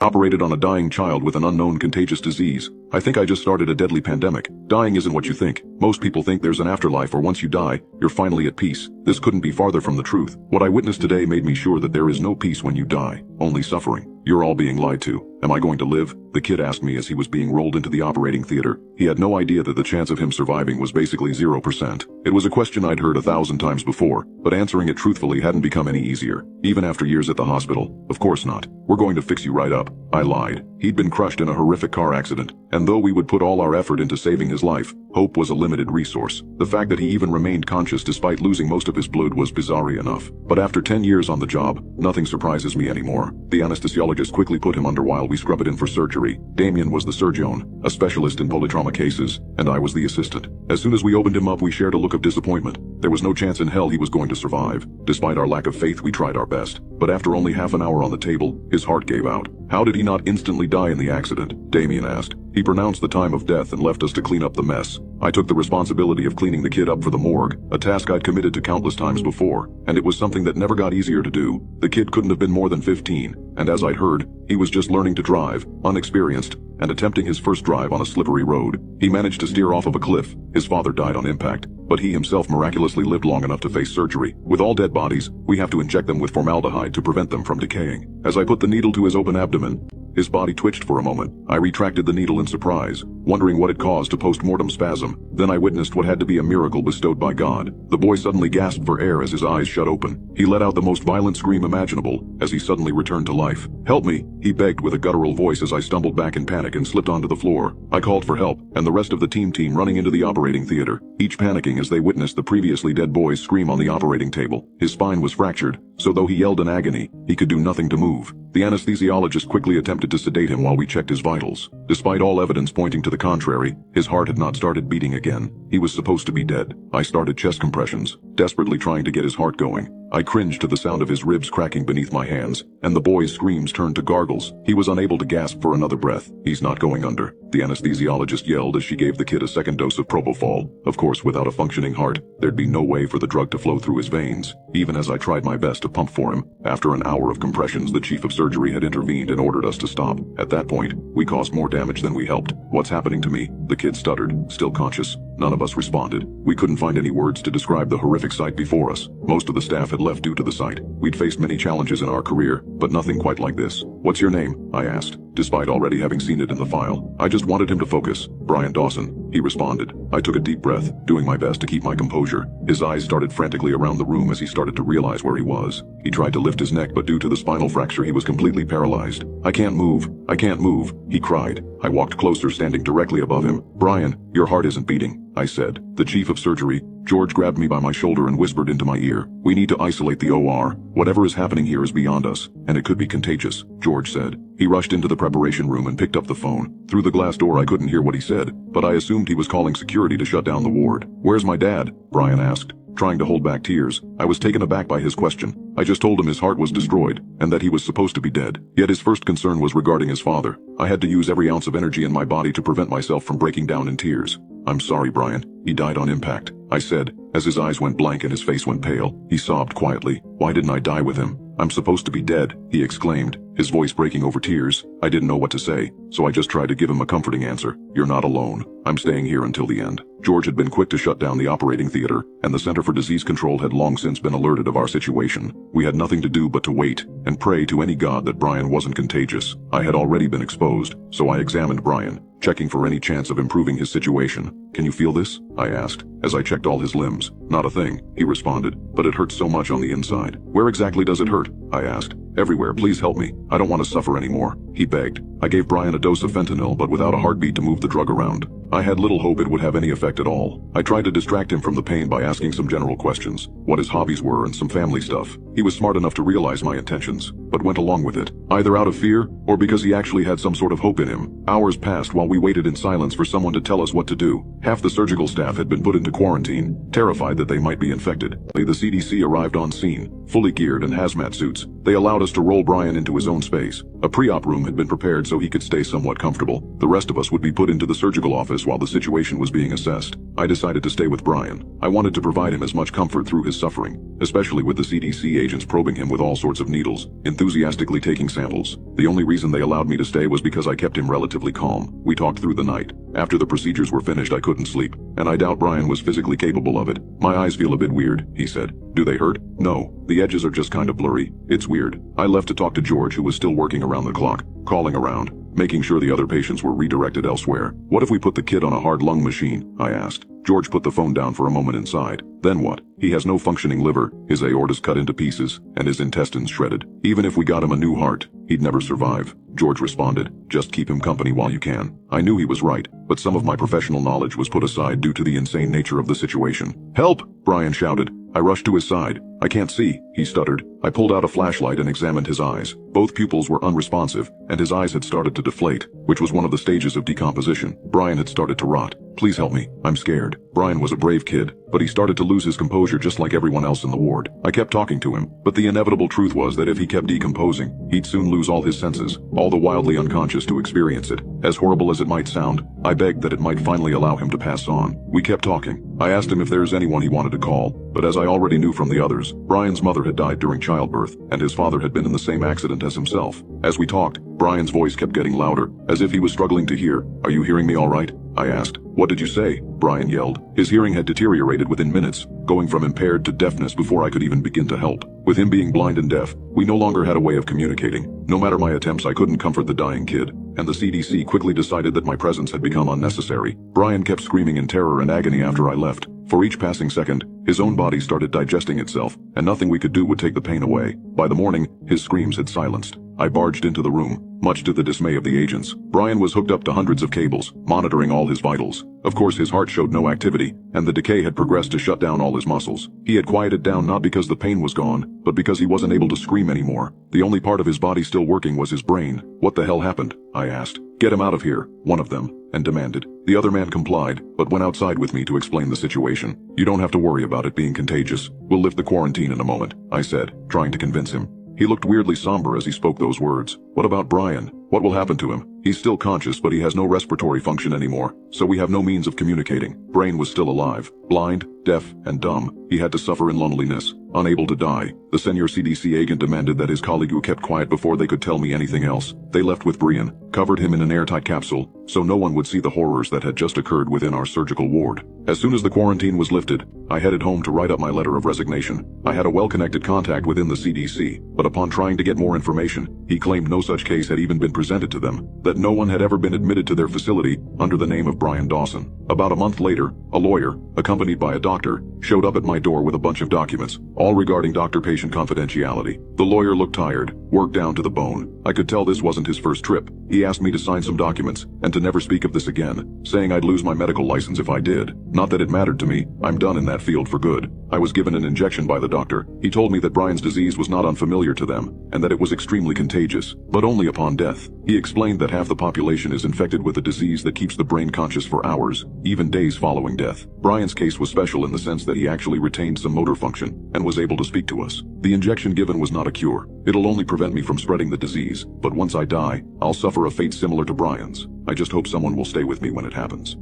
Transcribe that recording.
Operated on a dying child with an unknown contagious disease. I think I just started a deadly pandemic. Dying isn't what you think. Most people think there's an afterlife or once you die, you're finally at peace. This couldn't be farther from the truth. What I witnessed today made me sure that there is no peace when you die, only suffering. You're all being lied to. Am I going to live? The kid asked me as he was being rolled into the operating theater. He had no idea that the chance of him surviving was basically 0%. It was a question I'd heard 1,000 times before, but answering it truthfully hadn't become any easier. Even after years at the hospital. Of course not. We're going to fix you right up. I lied. He'd been crushed in a horrific car accident, and though we would put all our effort into saving his life, hope was a limited resource. The fact that he even remained conscious despite losing most of his blood was bizarre enough. But after 10 years on the job, nothing surprises me anymore. The anesthesiologist quickly put him under while we scrub it in for surgery. Damien was the surgeon, a specialist in polytrauma cases, and I was the assistant. As soon as we opened him up, we shared a look of disappointment. There was no chance in hell he was going to survive. Despite our lack of faith, we tried our best. But after only half an hour on the table, his heart gave out. How did he not instantly die in the accident? Damien asked. He pronounced the time of death and left us to clean up the mess. I took the responsibility of cleaning the kid up for the morgue, a task I'd committed to countless times before, and it was something that never got easier to do. The kid couldn't have been more than 15, and as I'd heard, he was just learning to drive, unexperienced, and attempting his first drive on a slippery road. He managed to steer off of a cliff. His father died on impact, but he himself miraculously lived long enough to face surgery. With all dead bodies, we have to inject them with formaldehyde to prevent them from decaying. As I put the needle to his open abdomen, his body twitched for a moment. I retracted the needle in surprise, wondering what had caused a post-mortem spasm. Then I witnessed what had to be a miracle bestowed by God. The boy suddenly gasped for air as his eyes shut open. He let out the most violent scream imaginable as he suddenly returned to life. "Help me," he begged with a guttural voice as I stumbled back in panic and slipped onto the floor. I called for help, and the rest of the team running into the operating theater, each panicking as they witnessed the previously dead boy scream on the operating table. His spine was fractured, so though he yelled in agony, he could do nothing to move. The anesthesiologist quickly attempted to sedate him while we checked his vitals. Despite all evidence pointing to the contrary, his heart had not started beating again. He was supposed to be dead. I started chest compressions, desperately trying to get his heart going. I cringed to the sound of his ribs cracking beneath my hands, and the boy's screams turned to gargles. He was unable to gasp for another breath. "He's not going under," the anesthesiologist yelled as she gave the kid a second dose of propofol. Of course, without a functioning heart, there'd be no way for the drug to flow through his veins. Even as I tried my best to pump for him, after an hour of compressions, the chief of surgery had intervened and ordered us to stop. At that point, we caused more damage than we helped. "What's happening to me?" The kid stuttered, still conscious. None of us responded. We couldn't find any words to describe the horrific sight before us. Most of the staff had left due to the sight. We'd faced many challenges in our career, but nothing quite like this. "What's your name?" I asked, despite already having seen it in the file. I just wanted him to focus. "Brian Dawson," he responded. I took a deep breath, doing my best to keep my composure. His eyes started frantically around the room as he started to realize where he was. He tried to lift his neck, but due to the spinal fracture, he was completely paralyzed. "I can't move. I can't move," he cried. I walked closer, standing directly above him. "Brian, your heart isn't beating," I said. The chief of surgery, George, grabbed me by my shoulder and whispered into my ear, "We need to isolate the OR. Whatever is happening here is beyond us, and it could be contagious," George said. He rushed into the preparation room and picked up the phone. Through the glass door I couldn't hear what he said, but I assumed he was calling security to shut down the ward. "Where's my dad?" Brian asked, trying to hold back tears. I was taken aback by his question. I just told him his heart was destroyed, and that he was supposed to be dead. Yet his first concern was regarding his father. I had to use every ounce of energy in my body to prevent myself from breaking down in tears. "I'm sorry, Brian. He died on impact," I said, as his eyes went blank and his face went pale. He sobbed quietly. "Why didn't I die with him? I'm supposed to be dead," he exclaimed, his voice breaking over tears. I didn't know what to say, so I just tried to give him a comforting answer. "You're not alone. I'm staying here until the end." George had been quick to shut down the operating theater, and the Center for Disease Control had long since been alerted of our situation. We had nothing to do but to wait and pray to any god that Brian wasn't contagious. I had already been exposed, so I examined Brian, checking for any chance of improving his situation. "Can you feel this?" I asked, as I checked all his limbs. "Not a thing," he responded, "but it hurts so much on the inside." "Where exactly does it hurt?" I asked. "Everywhere, please help me. I don't want to suffer anymore," he begged. I gave Brian a dose of fentanyl, but without a heartbeat to move the drug around. I had little hope it would have any effect at all. I tried to distract him from the pain by asking some general questions, what his hobbies were and some family stuff. He was smart enough to realize my intentions, but went along with it, either out of fear or because he actually had some sort of hope in him. Hours passed while we waited in silence for someone to tell us what to do. Half the surgical staff had been put into quarantine, terrified that they might be infected. The CDC arrived on scene, fully geared in hazmat suits. They allowed us to roll Brian into his own space. A pre-op room had been prepared so he could stay somewhat comfortable. The rest of us would be put into the surgical office office while the situation was being assessed. I decided to stay with Brian. I wanted to provide him as much comfort through his suffering, especially with the CDC agents probing him with all sorts of needles, enthusiastically taking samples. The only reason they allowed me to stay was because I kept him relatively calm. We talked through the night. After the procedures were finished, I couldn't sleep, and I doubt Brian was physically capable of it. My eyes feel a bit weird, he said. Do they hurt? No, the edges are just kind of blurry. It's weird. I left to talk to George, who was still working around the clock, calling around, making sure the other patients were redirected elsewhere. What if we put the kid on a hard lung machine? I asked. George put the phone down for a moment inside. Then what? He has no functioning liver, his aorta's cut into pieces, and his intestines shredded. Even if we got him a new heart, he'd never survive. George responded. Just keep him company while you can. I knew he was right, but some of my professional knowledge was put aside due to the insane nature of the situation. Help! Brian shouted. I rushed to his side. I can't see, he stuttered. I pulled out a flashlight and examined his eyes. Both pupils were unresponsive, and his eyes had started to deflate, which was one of the stages of decomposition. Brian had started to rot. Please help me. I'm scared. Brian was a brave kid, but he started to lose his composure just like everyone else in the ward. I kept talking to him, but the inevitable truth was that if he kept decomposing, he'd soon lose all his senses, all the wildly unconscious to experience it. As horrible as it might sound, I begged that it might finally allow him to pass on. We kept talking. I asked him if there's anyone he wanted to call, but as I already knew from the others, Brian's mother had died during childbirth, and his father had been in the same accident as himself. As we talked, Brian's voice kept getting louder, as if he was struggling to hear. Are you hearing me all right? I asked. What did you say? Brian yelled. His hearing had deteriorated within minutes, going from impaired to deafness before I could even begin to help. With him being blind and deaf, we no longer had a way of communicating. No matter my attempts, I couldn't comfort the dying kid, and the CDC quickly decided that my presence had become unnecessary. Brian kept screaming in terror and agony after I left. For each passing second, his own body started digesting itself, and nothing we could do would take the pain away. By the morning, his screams had silenced. I barged into the room, much to the dismay of the agents. Brian was hooked up to hundreds of cables, monitoring all his vitals. Of course, his heart showed no activity, and the decay had progressed to shut down all his muscles. He had quieted down not because the pain was gone, but because he wasn't able to scream anymore. The only part of his body still working was his brain. What the hell happened? I asked. Get him out of here, one of them, and demanded. The other man complied, but went outside with me to explain the situation. You don't have to worry about it being contagious. We'll lift the quarantine in a moment, I said, trying to convince him. He looked weirdly somber as he spoke those words. What about Brian? What will happen to him? He's still conscious, but he has no respiratory function anymore, so we have no means of communicating. Brain was still alive, blind, deaf, and dumb. He had to suffer in loneliness, unable to die. The senior CDC agent demanded that his colleague who kept quiet before they could tell me anything else. They left with Brian, covered him in an airtight capsule, so no one would see the horrors that had just occurred within our surgical ward. As soon as the quarantine was lifted, I headed home to write up my letter of resignation. I had a well-connected contact within the CDC, but upon trying to get more information, he claimed no such case had even been presented to them, that no one had ever been admitted to their facility under the name of Brian Dawson. About a month later, a lawyer, accompanied by a doctor, showed up at my door with a bunch of documents, all regarding doctor-patient confidentiality. The lawyer looked tired, worked down to the bone. I could tell this wasn't his first trip. He asked me to sign some documents, and to never speak of this again, saying I'd lose my medical license if I did. Not that it mattered to me, I'm done in that field for good. I was given an injection by the doctor. He told me that Brian's disease was not unfamiliar to them, and that it was extremely contagious, but only upon death. He explained that half the population is infected with a disease that keeps the brain conscious for hours, even days following death. Brian's case was special in the sense that he actually retained some motor function, and was able to speak to us. The injection given was not a cure. It'll only prevent me from spreading the disease, but once I die, I'll suffer a fate similar to Brian's. I just hope someone will stay with me when it happens.